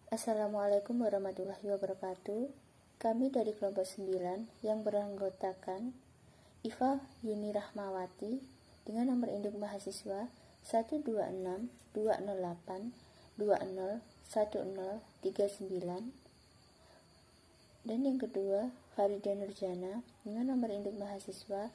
Assalamualaikum warahmatullahi wabarakatuh. Kami dari kelompok 9 yang beranggotakan Iva Yuni Rahmawati dengan nomor induk mahasiswa 126-208-201039, dan yang kedua Farida Nurjana dengan nomor induk mahasiswa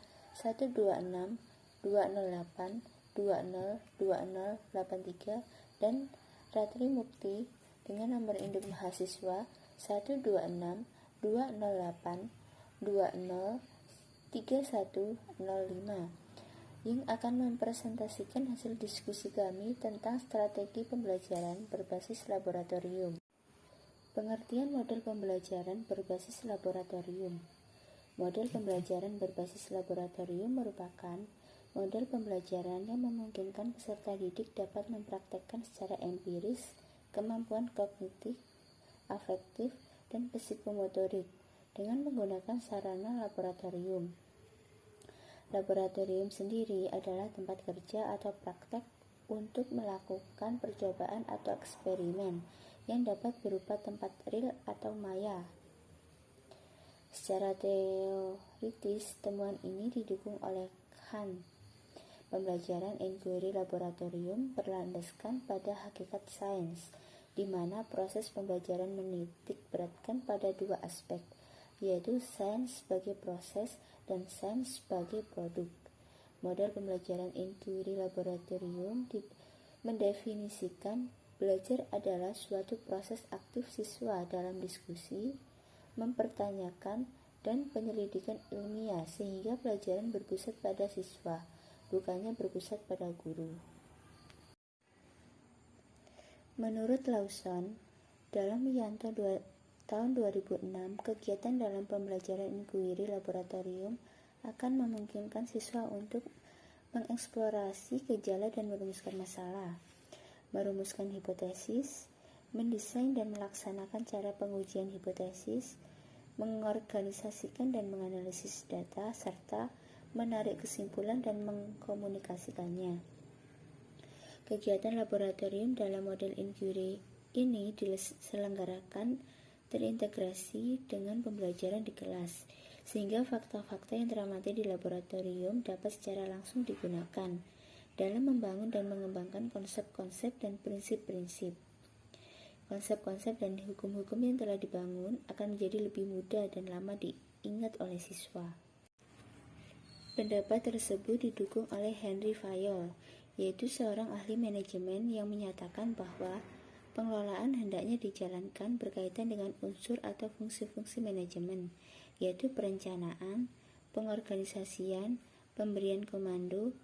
126-208-202083, dan Ratri Mukti dengan nomor induk mahasiswa 126-208-203105 yang akan mempresentasikan hasil diskusi kami tentang strategi pembelajaran berbasis laboratorium. Pengertian model pembelajaran berbasis laboratorium. Model pembelajaran berbasis laboratorium merupakan model pembelajaran yang memungkinkan peserta didik dapat mempraktekkan secara empiris kemampuan kognitif, afektif, dan psikomotorik dengan menggunakan sarana laboratorium. Laboratorium sendiri adalah tempat kerja atau praktek untuk melakukan percobaan atau eksperimen yang dapat berupa tempat real atau maya. Secara teoritis, temuan ini didukung oleh Kant. Pembelajaran inquiry laboratorium berlandaskan pada hakikat sains, di mana proses pembelajaran menitik beratkan pada dua aspek, yaitu sains sebagai proses dan sains sebagai produk. Model pembelajaran inquiry laboratorium mendefinisikan belajar adalah suatu proses aktif siswa dalam diskusi, mempertanyakan, dan penyelidikan ilmiah sehingga pelajaran berpusat pada siswa, bukannya berpusat pada guru. Menurut Lawson, dalam Wiyanto tahun 2006, kegiatan dalam pembelajaran inquiry laboratorium akan memungkinkan siswa untuk mengeksplorasi gejala dan merumuskan masalah, merumuskan hipotesis, mendesain dan melaksanakan cara pengujian hipotesis, mengorganisasikan dan menganalisis data, serta menarik kesimpulan dan mengkomunikasikannya. Kegiatan laboratorium dalam model inquiry ini diselenggarakan terintegrasi dengan pembelajaran di kelas, sehingga fakta-fakta yang teramati di laboratorium dapat secara langsung digunakan dalam membangun dan mengembangkan konsep-konsep dan prinsip-prinsip. Konsep-konsep dan hukum-hukum yang telah dibangun akan menjadi lebih mudah dan lama diingat oleh siswa. Pendapat tersebut didukung oleh Henry Fayol, yaitu seorang ahli manajemen yang menyatakan bahwa pengelolaan hendaknya dijalankan berkaitan dengan unsur atau fungsi-fungsi manajemen, yaitu perencanaan, pengorganisasian, pemberian komando,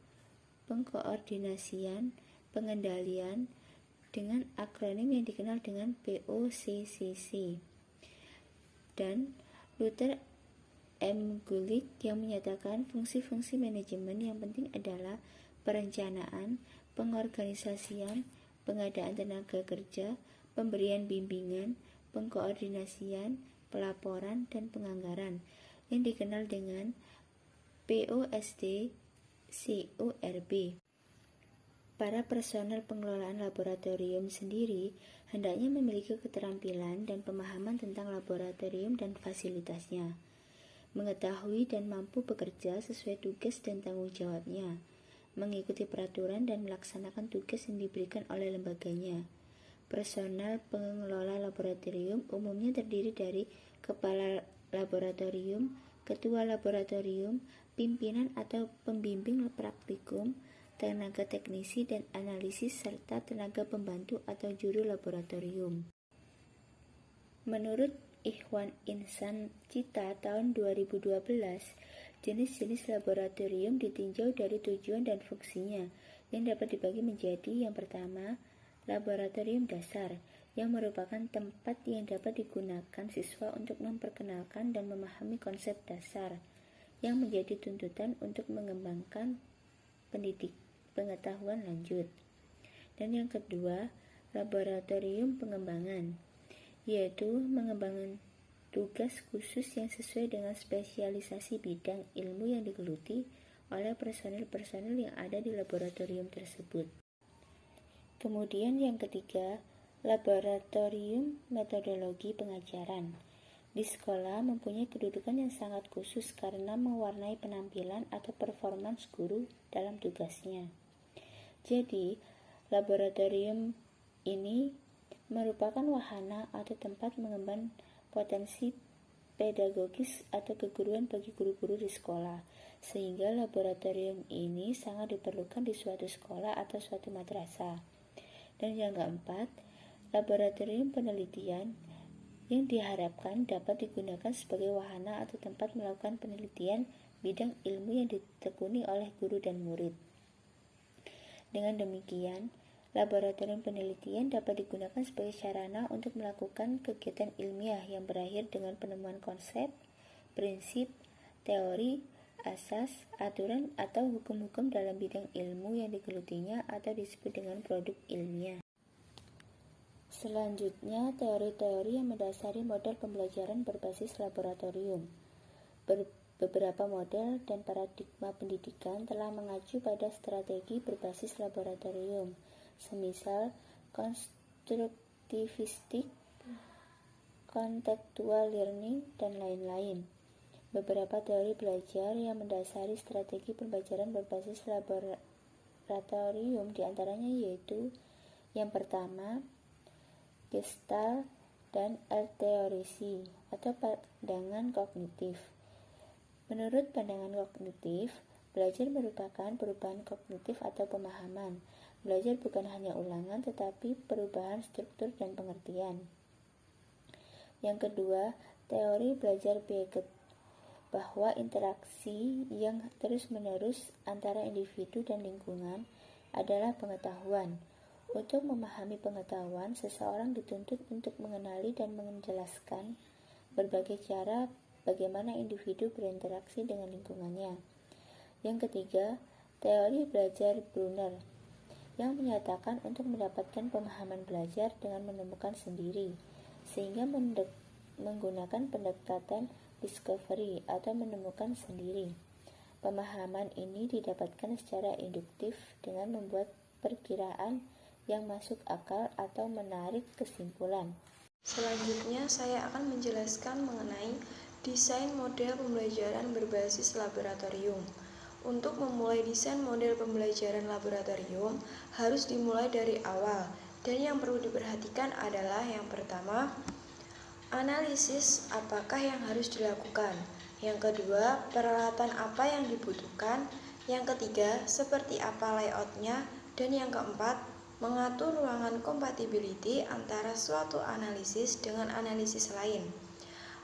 pengkoordinasian, pengendalian, dengan akronim yang dikenal dengan POCCC. Dan Luther M. Gulick yang menyatakan fungsi-fungsi manajemen yang penting adalah perencanaan, pengorganisasian, pengadaan tenaga kerja, pemberian bimbingan, pengkoordinasian, pelaporan, dan penganggaran yang dikenal dengan POSD-CORB. Para personel pengelolaan laboratorium sendiri hendaknya memiliki keterampilan dan pemahaman tentang laboratorium dan fasilitasnya, mengetahui dan mampu bekerja sesuai tugas dan tanggung jawabnya, mengikuti peraturan dan melaksanakan tugas yang diberikan oleh lembaganya. Personel pengelola laboratorium umumnya terdiri dari kepala laboratorium, ketua laboratorium, pimpinan atau pembimbing praktikum, tenaga teknisi dan analisis, serta tenaga pembantu atau juru laboratorium. Menurut Ikhwan Insan Cita tahun 2012, jenis-jenis laboratorium ditinjau dari tujuan dan fungsinya, yang dapat dibagi menjadi: yang pertama, laboratorium dasar, yang merupakan tempat yang dapat digunakan siswa untuk memperkenalkan dan memahami konsep dasar yang menjadi tuntutan untuk mengembangkan pengetahuan lanjut. Dan yang kedua, laboratorium pengembangan, yaitu mengembangkan tugas khusus yang sesuai dengan spesialisasi bidang ilmu yang digeluti oleh personil-personil yang ada di laboratorium tersebut. Kemudian yang ketiga, Laboratorium metodologi pengajaran. Di sekolah mempunyai kedudukan yang sangat khusus karena mewarnai penampilan atau performance guru dalam tugasnya. Jadi, laboratorium ini merupakan wahana atau tempat mengemban potensi pedagogis atau keguruan bagi guru-guru di sekolah, sehingga laboratorium ini sangat diperlukan di suatu sekolah atau suatu madrasah. Dan yang keempat, laboratorium penelitian yang diharapkan dapat digunakan sebagai wahana atau tempat melakukan penelitian bidang ilmu yang ditekuni oleh guru dan murid. Dengan demikian, laboratorium penelitian dapat digunakan sebagai sarana untuk melakukan kegiatan ilmiah yang berakhir dengan penemuan konsep, prinsip, teori, asas, aturan, atau hukum-hukum dalam bidang ilmu yang digelutinya atau disebut dengan produk ilmiah. Selanjutnya, teori-teori yang mendasari model pembelajaran berbasis laboratorium. Beberapa model dan paradigma pendidikan telah mengacu pada strategi berbasis laboratorium, semisal konstruktivistik, contextual learning, dan lain-lain. Beberapa teori belajar yang mendasari strategi pembelajaran berbasis laboratorium diantaranya yaitu yang pertama, Gestalt dan L-teorisi atau pandangan kognitif. Menurut pandangan kognitif, belajar merupakan perubahan kognitif atau pemahaman. Belajar bukan hanya ulangan tetapi perubahan struktur dan pengertian. Yang kedua, teori belajar Piaget, bahwa interaksi yang terus-menerus antara individu dan lingkungan adalah pengetahuan. Untuk memahami pengetahuan, seseorang dituntut untuk mengenali dan menjelaskan berbagai cara bagaimana individu berinteraksi dengan lingkungannya. Yang ketiga, teori belajar Brunner, yang menyatakan untuk mendapatkan pemahaman belajar dengan menemukan sendiri, sehingga menggunakan pendekatan discovery atau menemukan sendiri. Pemahaman ini didapatkan secara induktif dengan membuat perkiraan yang masuk akal atau menarik kesimpulan. Selanjutnya, saya akan menjelaskan mengenai desain model pembelajaran berbasis laboratorium. Untuk memulai desain model pembelajaran laboratorium, harus dimulai dari awal. Dan yang perlu diperhatikan adalah yang pertama, analisis apakah yang harus dilakukan. Yang kedua, peralatan apa yang dibutuhkan. Yang ketiga, seperti apa layoutnya. Dan yang keempat, mengatur ruangan compatibility antara suatu analisis dengan analisis lain.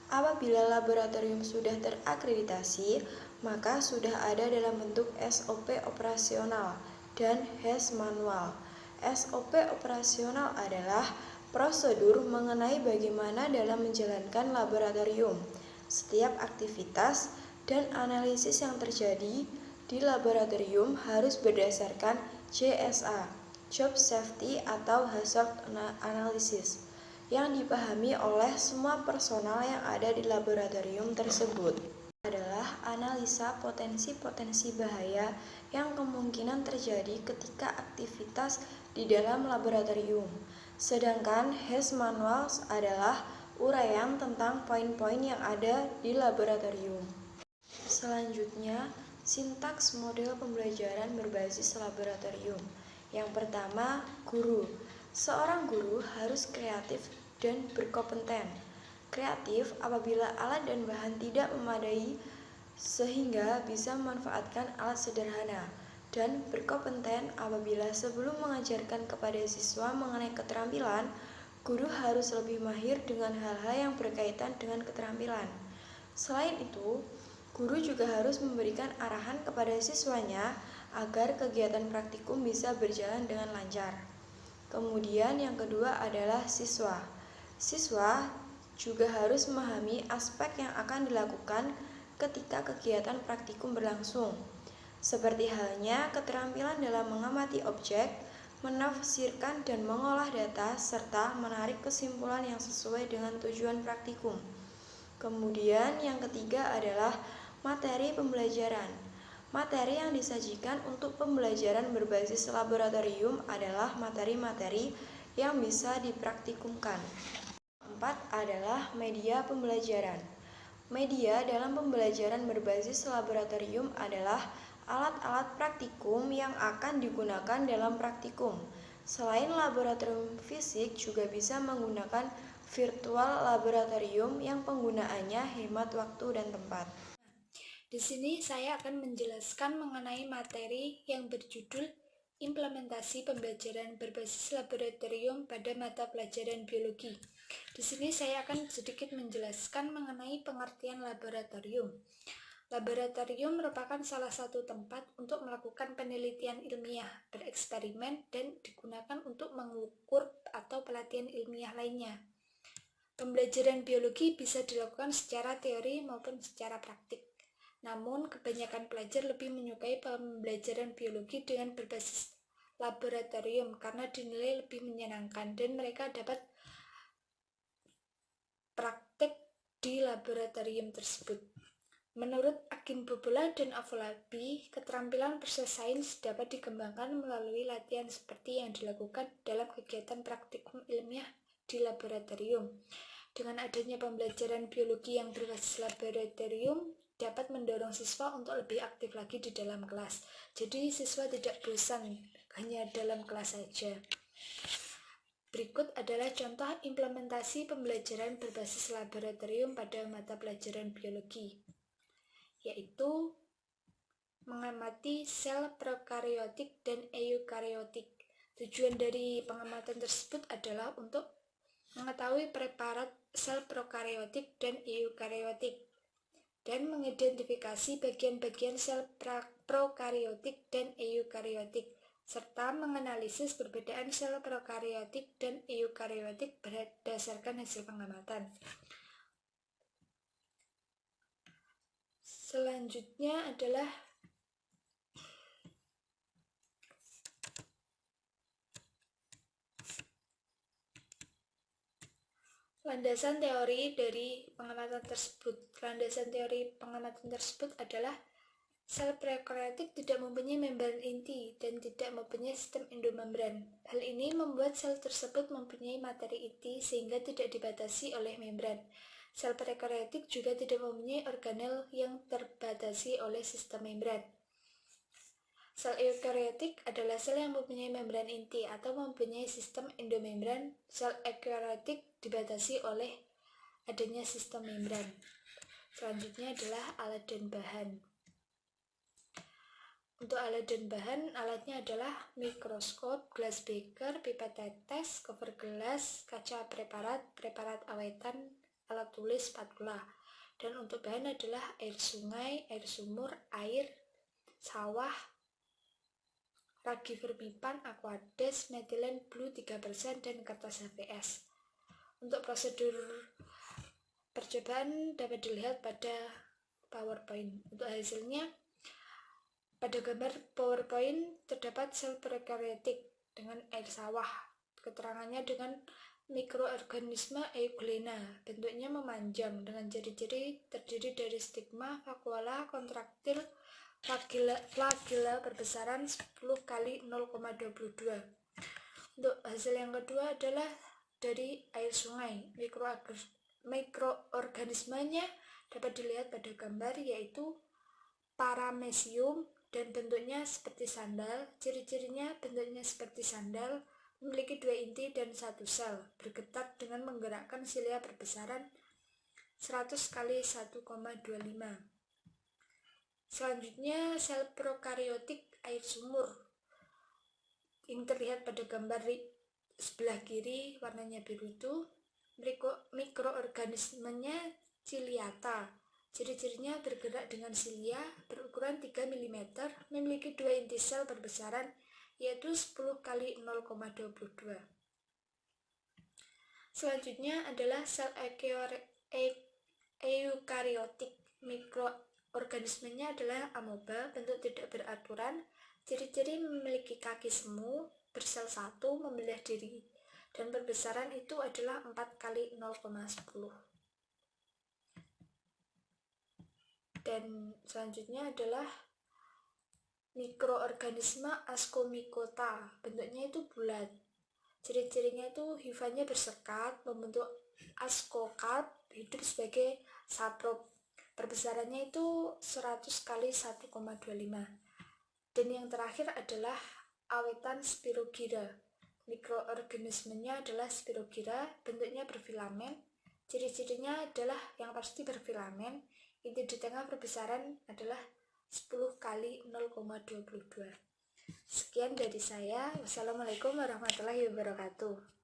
Apabila laboratorium sudah terakreditasi, maka sudah ada dalam bentuk SOP operasional dan HAS manual. SOP operasional adalah prosedur mengenai bagaimana dalam menjalankan laboratorium, setiap aktivitas dan analisis yang terjadi di laboratorium harus berdasarkan JSA, Job Safety atau Hazard Analysis, yang dipahami oleh semua personal yang ada di laboratorium tersebut. Adalah analisa potensi-potensi bahaya yang kemungkinan terjadi ketika aktivitas di dalam laboratorium. Sedangkan HAS Manual adalah uraian tentang poin-poin yang ada di laboratorium. Selanjutnya, sintaks model pembelajaran berbasis laboratorium. Yang pertama, guru. Seorang guru harus kreatif dan berkompeten. Kreatif apabila alat dan bahan tidak memadai sehingga bisa memanfaatkan alat sederhana, dan berkompeten apabila sebelum mengajarkan kepada siswa mengenai keterampilan, guru harus lebih mahir dengan hal-hal yang berkaitan dengan keterampilan. Selain itu, guru juga harus memberikan arahan kepada siswanya agar kegiatan praktikum bisa berjalan dengan lancar. Kemudian yang kedua adalah siswa. Siswa juga harus memahami aspek yang akan dilakukan ketika kegiatan praktikum berlangsung, seperti halnya keterampilan dalam mengamati objek, menafsirkan dan mengolah data, serta menarik kesimpulan yang sesuai dengan tujuan praktikum. Kemudian yang ketiga adalah materi pembelajaran. Materi yang disajikan untuk pembelajaran berbasis laboratorium adalah materi-materi yang bisa dipraktikumkan. Keempat adalah media pembelajaran. Media dalam pembelajaran berbasis laboratorium adalah alat-alat praktikum yang akan digunakan dalam praktikum. Selain laboratorium fisik, juga bisa menggunakan virtual laboratorium yang penggunaannya hemat waktu dan tempat. Di sini saya akan menjelaskan mengenai materi yang berjudul Implementasi Pembelajaran Berbasis Laboratorium pada mata pelajaran biologi. Di sini saya akan sedikit menjelaskan mengenai pengertian laboratorium. Laboratorium merupakan salah satu tempat untuk melakukan penelitian ilmiah, bereksperimen, dan digunakan untuk mengukur atau pelatihan ilmiah lainnya. Pembelajaran biologi bisa dilakukan secara teori maupun secara praktik. Namun, kebanyakan pelajar lebih menyukai pembelajaran biologi dengan berbasis laboratorium karena dinilai lebih menyenangkan dan mereka dapat praktik di laboratorium tersebut. Menurut Akin Bobola dan Afolabi, keterampilan proses sains dapat dikembangkan melalui latihan seperti yang dilakukan dalam kegiatan praktikum ilmiah di laboratorium. Dengan adanya pembelajaran biologi yang berbasis laboratorium, dapat mendorong siswa untuk lebih aktif lagi di dalam kelas. Jadi siswa tidak bosan hanya dalam kelas saja. Berikut adalah contoh implementasi pembelajaran berbasis laboratorium pada mata pelajaran biologi, yaitu mengamati sel prokariotik dan eukariotik. Tujuan dari pengamatan tersebut adalah untuk mengetahui preparat sel prokariotik dan eukariotik dan mengidentifikasi bagian-bagian sel prokariotik dan eukariotik, serta menganalisis perbedaan sel prokariotik dan eukariotik berdasarkan hasil pengamatan. Selanjutnya adalah landasan teori dari pengamatan tersebut. Landasan teori pengamatan tersebut adalah sel prokariotik tidak mempunyai membran inti dan tidak mempunyai sistem endomembran. Hal ini membuat sel tersebut mempunyai materi inti sehingga tidak dibatasi oleh membran. Sel prokariotik juga tidak mempunyai organel yang terbatasi oleh sistem membran. Sel eukariotik adalah sel yang mempunyai membran inti atau mempunyai sistem endomembran. Sel eukariotik dibatasi oleh adanya sistem membran. Selanjutnya adalah alat dan bahan. Untuk alat dan bahan, alatnya adalah mikroskop, gelas beker, pipet tetes, cover gelas, kaca preparat, preparat awetan, alat tulis, spatula. Dan untuk bahan adalah air sungai, air sumur, air, sawah, ragi vermipan, aquades, metilen blue 3%, dan kertas HVS. Untuk prosedur percobaan dapat dilihat pada PowerPoint. Untuk hasilnya, pada gambar PowerPoint terdapat sel prokariotik dengan air sawah. Keterangannya dengan mikroorganisme euglena. Bentuknya memanjang dengan ciri-ciri terdiri dari stigma, vakuola, kontraktil, flagella berbesaran 10 kali 0,22. Untuk hasil yang kedua adalah dari air sungai. Mikroorganismenya dapat dilihat pada gambar, yaitu paramecium dan bentuknya seperti sandal. Ciri-cirinya bentuknya seperti sandal, memiliki 2 inti dan 1 sel, bergetar dengan menggerakkan silia berbesaran 100 kali 1,25. Selanjutnya sel prokariotik air sumur yang terlihat pada gambar sebelah kiri warnanya biru itu. Mikroorganismenya ciliata. Ciri-cirinya bergerak dengan silia, berukuran 3 mm, memiliki 2 inti sel berbesaran yaitu 10 kali 0,22. Selanjutnya adalah sel eukariotik. Mikroorganismenya adalah amoeba, bentuk tidak beraturan, ciri-ciri memiliki kaki semu, bersel 1, membelah diri, dan perbesaran itu adalah 4 kali 0,10. Dan selanjutnya adalah mikroorganisme Ascomycota. Bentuknya itu bulat. Ciri-cirinya itu hifanya bersekat, membentuk askokarp, hidup sebagai saprop. Perbesarannya itu 100 kali 1,25. Dan yang terakhir adalah awetan Spirogyra. Mikroorganismenya adalah Spirogyra, bentuknya berfilamen. Ciri-cirinya adalah yang pasti berfilamen. Inti di tengah perbesaran adalah 10 kali 0,22. Sekian dari saya. Wassalamualaikum warahmatullahi wabarakatuh.